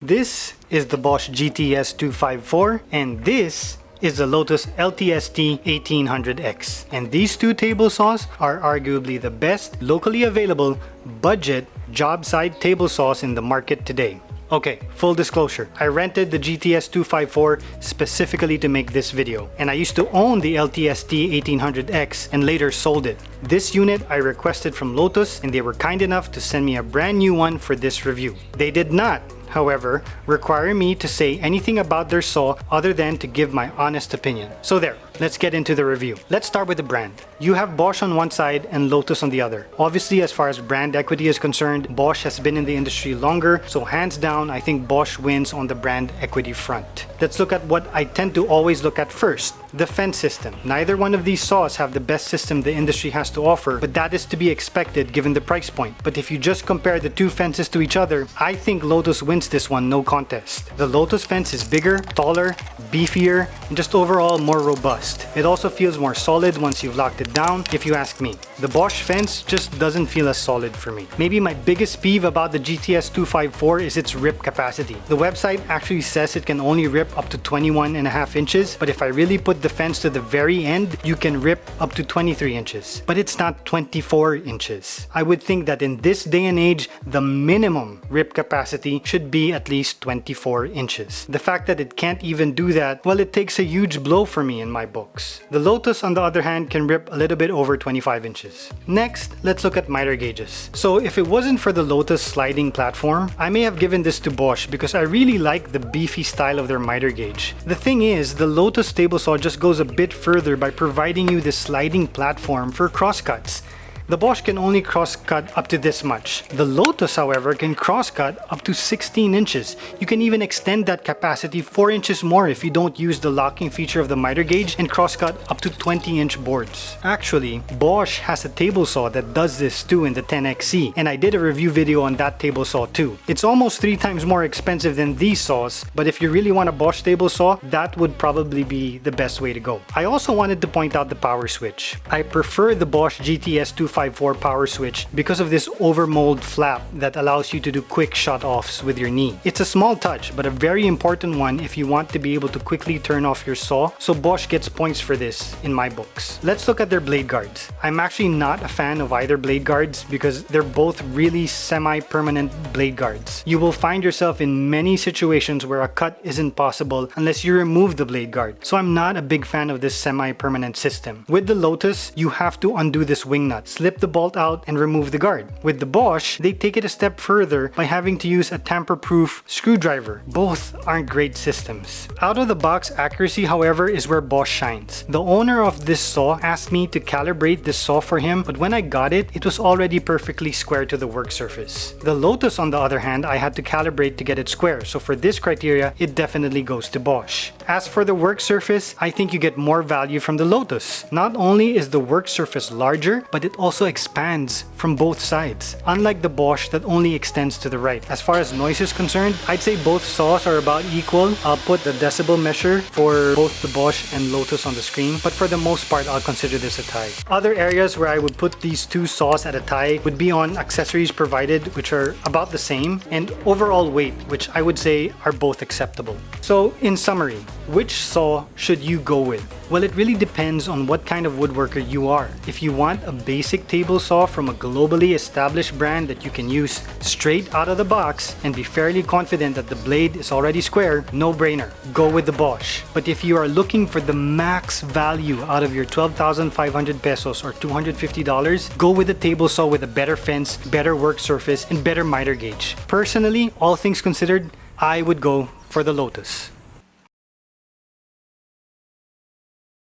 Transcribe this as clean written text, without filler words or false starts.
This is the Bosch GTS254 and this is the Lotus LTST1800X. And these two table saws are arguably the best locally available budget job site table saws in the market today. Okay, full disclosure, I rented the GTS254 specifically to make this video, and I used to own the LTST1800X and later sold it. This unit I requested from Lotus and they were kind enough to send me a brand new one for this review. They did not, however, require me to say anything about their saw other than to give my honest opinion. So there, let's get into the review. Let's start with the brand. You have Bosch on one side and Lotus on the other. Obviously, as far as brand equity is concerned, Bosch has been in the industry longer, so hands down, I think Bosch wins on the brand equity front. Let's look at what I tend to always look at first, the fence system. Neither one of these saws have the best system the industry has to offer, but that is to be expected given the price point. But if you just compare the two fences to each other, I think Lotus wins this one, no contest. The Lotus fence is bigger, taller, beefier, and just overall more robust. It also feels more solid once you've locked it down, if you ask me. The Bosch fence just doesn't feel as solid for me. Maybe my biggest peeve about the GTS254 is its rip capacity. The website actually says it can only rip up to 21.5 inches, but if I really put the fence to the very end, you can rip up to 23 inches. But it's not 24 inches. I would think that in this day and age, the minimum rip capacity should be at least 24 inches. The fact that it can't even do that, well, it takes a huge blow for me in my books. The Lotus, on the other hand, can rip a little bit over 25 inches. Next, let's look at miter gauges. So if it wasn't for the Lotus sliding platform, I may have given this to Bosch because I really like the beefy style of their miter gauge. The thing is, the Lotus table saw just goes a bit further by providing you this sliding platform for crosscuts. The Bosch can only cross-cut up to this much. The Lotus, however, can cross-cut up to 16 inches. You can even extend that capacity 4 inches more if you don't use the locking feature of the miter gauge and cross-cut up to 20-inch boards. Actually, Bosch has a table saw that does this too in the 10XC, and I did a review video on that table saw too. It's almost 3 times more expensive than these saws, but if you really want a Bosch table saw, that would probably be the best way to go. I also wanted to point out the power switch. I prefer the Bosch GTS254 power switch because of this overmold flap that allows you to do quick shut-offs with your knee. It's a small touch, but a very important one if you want to be able to quickly turn off your saw, so Bosch gets points for this in my books. Let's look at their blade guards. I'm actually not a fan of either blade guards because they're both really semi-permanent blade guards. You will find yourself in many situations where a cut isn't possible unless you remove the blade guard, so I'm not a big fan of this semi-permanent system. With the Lotus, you have to undo this wing nut, slip the bolt out, and remove the guard. With the Bosch, they take it a step further by having to use a tamper-proof screwdriver. Both aren't great systems. Out-of-the-box accuracy, however, is where Bosch shines. The owner of this saw asked me to calibrate this saw for him, but when I got it, it was already perfectly square to the work surface. The Lotus, on the other hand, I had to calibrate to get it square, so for this criteria, it definitely goes to Bosch. As for the work surface, I think you get more value from the Lotus. Not only is the work surface larger, but it also expands from both sides, unlike the Bosch that only extends to the right. As far as noise is concerned, I'd say both saws are about equal. I'll put the decibel measure for both the Bosch and Lotus on the screen, but for the most part, I'll consider this a tie. Other areas where I would put these two saws at a tie would be on accessories provided, which are about the same, and overall weight, which I would say are both acceptable. So, in summary, which saw should you go with? Well, it really depends on what kind of woodworker you are. If you want a basic table saw from a globally established brand that you can use straight out of the box and be fairly confident that the blade is already square, no brainer, go with the Bosch. But if you are looking for the max value out of your 12,500 pesos or $250, go with a table saw with a better fence, better work surface, and better miter gauge. Personally, all things considered, I would go for the Lotus.